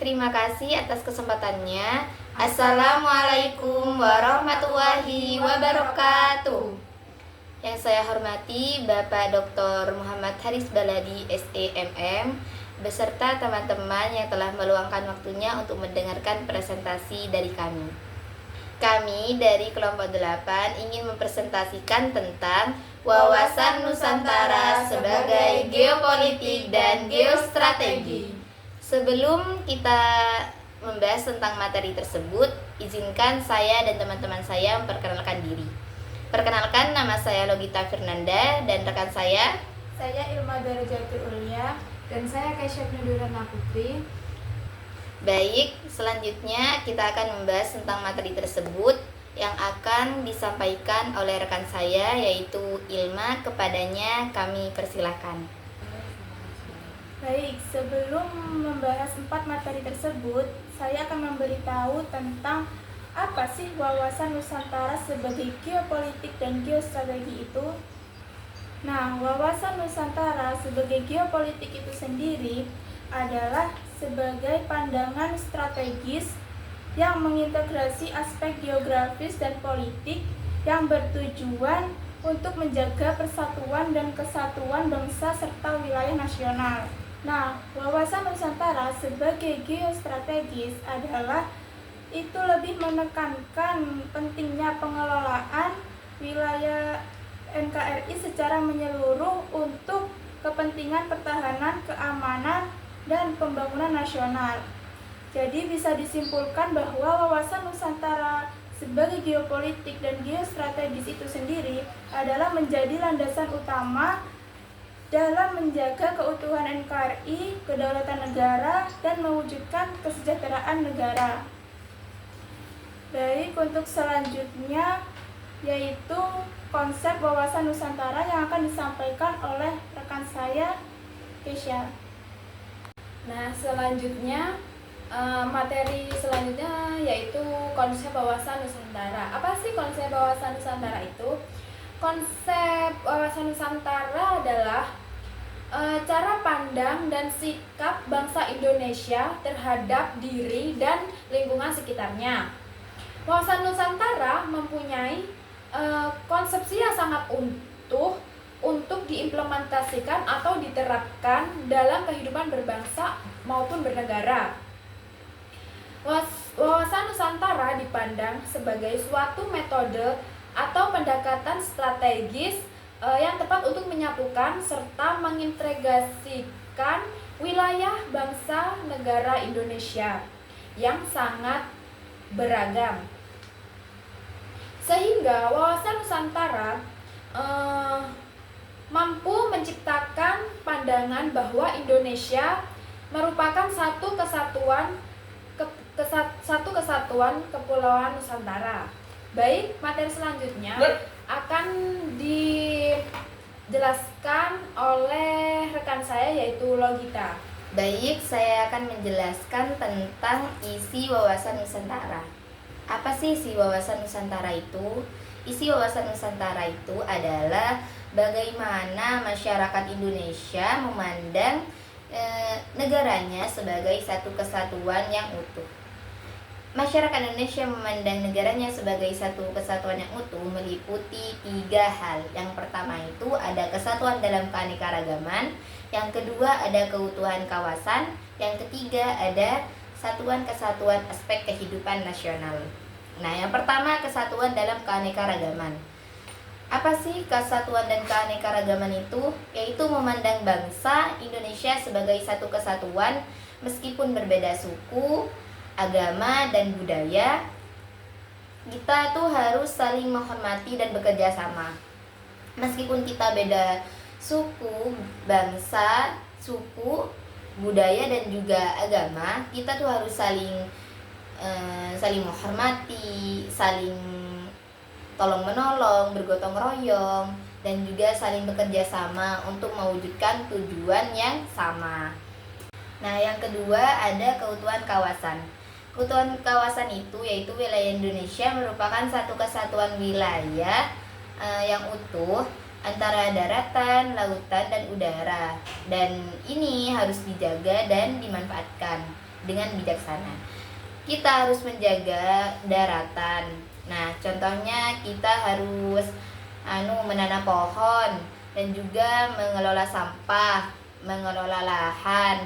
terima kasih atas kesempatannya. Assalamualaikum warahmatullahi wabarakatuh. Yang saya hormati Bapak Dr. Muhammad Haris Baladi, SEMM, beserta teman-teman yang telah meluangkan waktunya untuk mendengarkan presentasi dari kami. Kami dari kelompok 8 ingin mempresentasikan tentang wawasan Nusantara sebagai geopolitik dan geostrategi. Sebelum kita membahas tentang materi tersebut, izinkan saya dan teman-teman saya memperkenalkan diri. Perkenalkan, nama saya Logita Fernanda dan rekan saya Ilma Darajatul Ulia, dan saya Kesha Nudurana Putri. Baik, selanjutnya kita akan membahas tentang materi tersebut yang akan disampaikan oleh rekan saya, yaitu Ilma. Kepadanya kami persilahkan. Baik, sebelum membahas 4 materi tersebut, saya akan memberitahu tentang apa sih wawasan Nusantara sebagai geopolitik dan geostrategi itu. Nah, wawasan Nusantara sebagai geopolitik itu sendiri adalah sebagai pandangan strategis yang mengintegrasi aspek geografis dan politik yang bertujuan untuk menjaga persatuan dan kesatuan bangsa serta wilayah nasional. Nah, wawasan Nusantara sebagai geostrategis adalah itu lebih menekankan pentingnya pengelolaan wilayah NKRI secara menyeluruh untuk kepentingan pertahanan, keamanan, dan pembangunan nasional. Jadi bisa disimpulkan bahwa wawasan Nusantara sebagai geopolitik dan geostrategis itu sendiri adalah menjadi landasan utama dalam menjaga keutuhan NKRI, kedaulatan negara, dan mewujudkan kesejahteraan negara. Baik, untuk selanjutnya yaitu konsep wawasan Nusantara yang akan disampaikan oleh rekan saya, Kesha. Nah, selanjutnya materi selanjutnya yaitu konsep wawasan Nusantara. Apa sih konsep wawasan Nusantara itu? Konsep wawasan Nusantara adalah cara pandang dan sikap bangsa Indonesia terhadap diri dan lingkungan sekitarnya. Wawasan Nusantara mempunyai konsepsi yang sangat utuh untuk diimplementasikan atau diterapkan dalam kehidupan berbangsa maupun bernegara. Wawasan Nusantara dipandang sebagai suatu metode atau pendekatan strategis yang tepat untuk menyatukan serta mengintegrasikan wilayah bangsa negara Indonesia yang sangat beragam. Sehingga wawasan Nusantara mampu menciptakan pandangan bahwa Indonesia merupakan satu kesatuan kepulauan Nusantara. Baik, materi selanjutnya akan dijelaskan oleh rekan saya yaitu Logita. Baik, saya akan menjelaskan tentang isi wawasan Nusantara. Apa sih isi wawasan Nusantara itu? Isi wawasan Nusantara itu adalah bagaimana masyarakat Indonesia memandang negaranya sebagai satu kesatuan yang utuh. Masyarakat Indonesia memandang negaranya sebagai satu kesatuan yang utuh meliputi 3 hal. Yang pertama itu ada kesatuan dalam keanekaragaman, yang kedua ada keutuhan kawasan, yang ketiga ada kesatuan aspek kehidupan nasional. Nah, yang pertama kesatuan dalam keanekaragaman. Apa sih kesatuan dan keanekaragaman itu? Yaitu memandang bangsa Indonesia sebagai satu kesatuan meskipun berbeda suku, agama, dan budaya. Kita tuh harus saling menghormati dan bekerja sama. Meskipun kita beda suku, bangsa, budaya, dan juga agama, kita tuh harus saling menghormati, saling tolong menolong, bergotong royong, dan juga saling bekerja sama untuk mewujudkan tujuan yang sama. Nah, yang kedua ada keutuhan kawasan. Keutuhan kawasan itu yaitu wilayah Indonesia merupakan satu kesatuan wilayah yang utuh antara daratan, lautan, dan udara, dan ini harus dijaga dan dimanfaatkan. dengan bijaksana. Kita harus menjaga daratan. Nah, contohnya kita harus menanam pohon dan juga mengelola sampah, mengelola lahan.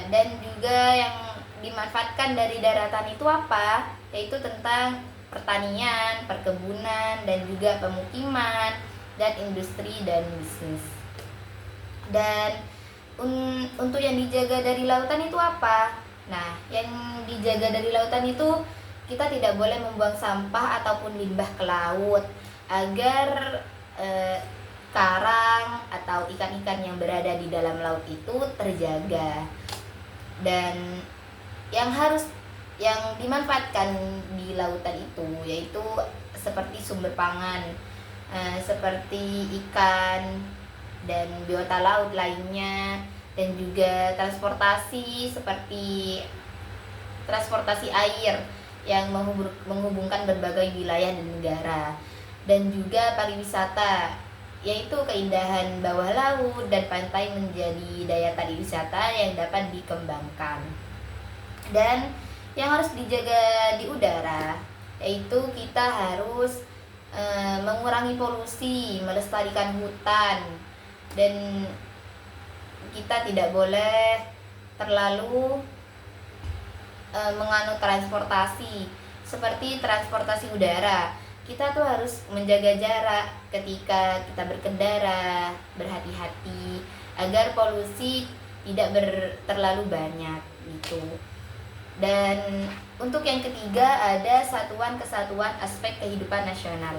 Dan juga yang dimanfaatkan dari daratan itu apa? Yaitu tentang pertanian, perkebunan, dan juga pemukiman, dan industri dan bisnis. Dan untuk yang dijaga dari lautan itu apa? Nah, yang dijaga dari lautan itu kita tidak boleh membuang sampah ataupun limbah ke laut agar karang atau ikan-ikan yang berada di dalam laut itu terjaga. Dan yang dimanfaatkan di lautan itu yaitu seperti sumber pangan, seperti ikan dan biota laut lainnya, dan juga transportasi seperti transportasi air yang menghubungkan berbagai wilayah dan negara, dan juga pariwisata yaitu keindahan bawah laut dan pantai menjadi daya tarik wisata yang dapat dikembangkan. Dan yang harus dijaga di udara yaitu kita harus mengurangi polusi, melestarikan hutan, dan kita tidak boleh terlalu menganut transportasi seperti transportasi udara. Kita tuh harus menjaga jarak ketika kita berkendara, berhati-hati agar polusi tidak terlalu banyak gitu. Dan untuk yang ketiga ada satuan kesatuan aspek kehidupan nasional.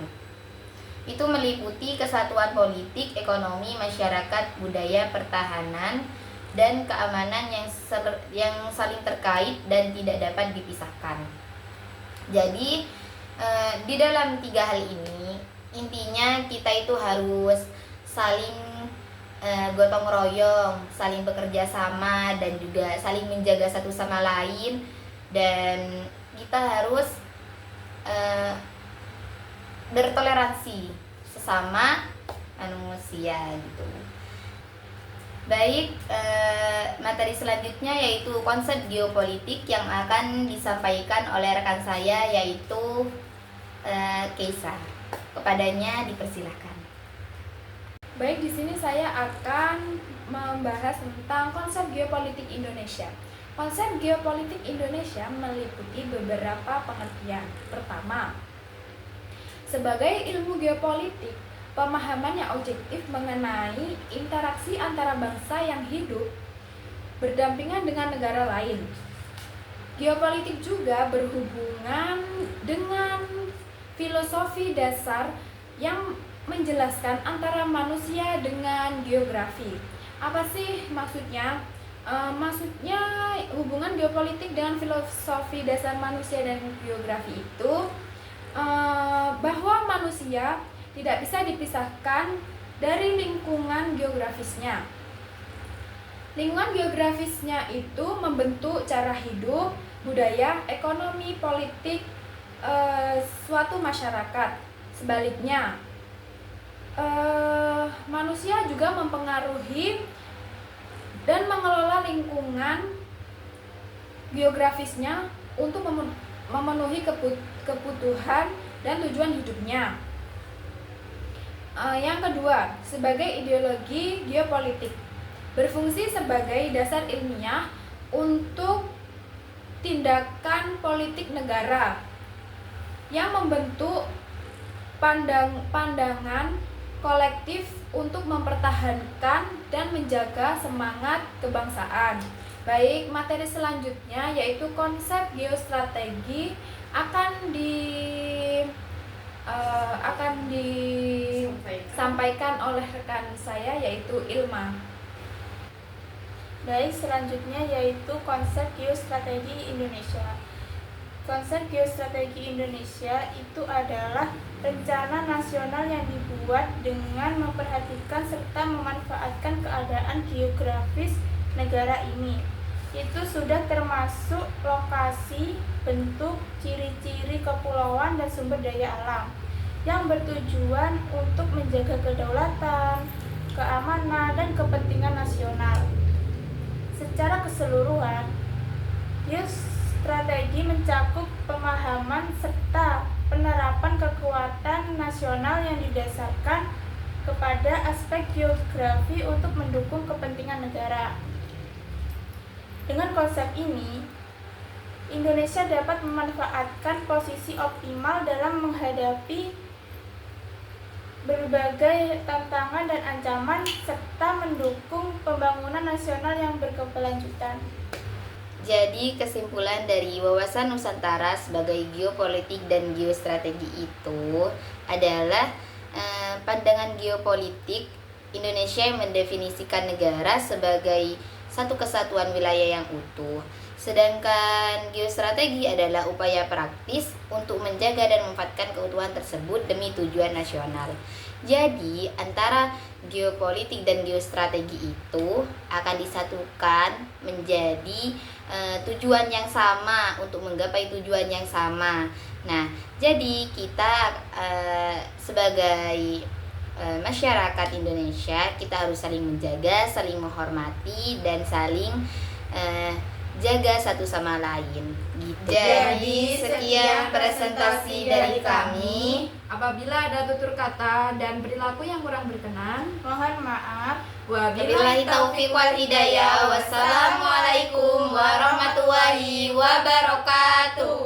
Itu meliputi kesatuan politik, ekonomi, masyarakat, budaya, pertahanan, dan keamanan yang saling terkait dan tidak dapat dipisahkan. Jadi di dalam tiga hal ini intinya kita itu harus saling gotong royong, saling bekerja sama, dan juga saling menjaga satu sama lain, dan kita harus bertoleransi sesama manusia gitu. Baik, materi selanjutnya yaitu konsep geopolitik yang akan disampaikan oleh rekan saya yaitu Keisa. Kepadanya dipersilahkan. Baik, di sini saya akan membahas tentang konsep geopolitik Indonesia. Konsep geopolitik Indonesia meliputi beberapa pengertian. Pertama, sebagai ilmu geopolitik, pemahaman yang objektif mengenai interaksi antara bangsa yang hidup berdampingan dengan negara lain. Geopolitik juga berhubungan dengan filosofi dasar yang menjelaskan antara manusia dengan geografi. Apa sih maksudnya? Maksudnya hubungan geopolitik dengan filosofi dasar manusia dan geografi itu bahwa manusia tidak bisa dipisahkan dari lingkungan geografisnya. Lingkungan geografisnya itu membentuk cara hidup, budaya, ekonomi, politik suatu masyarakat. Sebaliknya, manusia juga mempengaruhi dan mengelola lingkungan geografisnya untuk memenuhi kebutuhan dan tujuan hidupnya. Yang kedua, sebagai ideologi geopolitik, berfungsi sebagai dasar ilmiah untuk tindakan politik negara yang membentuk pandangan kolektif untuk mempertahankan dan menjaga semangat kebangsaan. Baik, materi selanjutnya yaitu konsep geostrategi akan disampaikan oleh rekan saya yaitu Ilma. Baik, selanjutnya yaitu konsep geostrategi Indonesia. Konsep geostrategi Indonesia itu adalah rencana nasional yang dibuat dengan memperhatikan serta memanfaatkan keadaan geografis negara ini. Itu sudah termasuk lokasi, bentuk, ciri-ciri kepulauan dan sumber daya alam yang bertujuan untuk menjaga kedaulatan, keamanan, dan kepentingan nasional. Secara keseluruhan, Geostrategi mencakup pemahaman serta penerapan kekuatan nasional yang didasarkan kepada aspek geografi untuk mendukung kepentingan negara. Dengan konsep ini, Indonesia dapat memanfaatkan posisi optimal dalam menghadapi berbagai tantangan dan ancaman serta mendukung pembangunan nasional yang berkelanjutan. Jadi kesimpulan dari wawasan Nusantara sebagai geopolitik dan geostrategi itu adalah pandangan geopolitik Indonesia yang mendefinisikan negara sebagai satu kesatuan wilayah yang utuh. Sedangkan geostrategi adalah upaya praktis untuk menjaga dan memanfaatkan keutuhan tersebut demi tujuan nasional. Jadi antara geopolitik dan geostrategi itu akan disatukan menjadi tujuan yang sama untuk menggapai tujuan yang sama. Nah, jadi kita sebagai masyarakat Indonesia kita harus saling menjaga, saling menghormati dan saling jaga satu sama lain. Jadi sekian presentasi dari kami. Apabila ada tutur kata dan perilaku yang kurang berkenan, Mohon maaf. Wabillahi taufiq wal hidayah. Wassalamualaikum warahmatullahi wabarakatuh.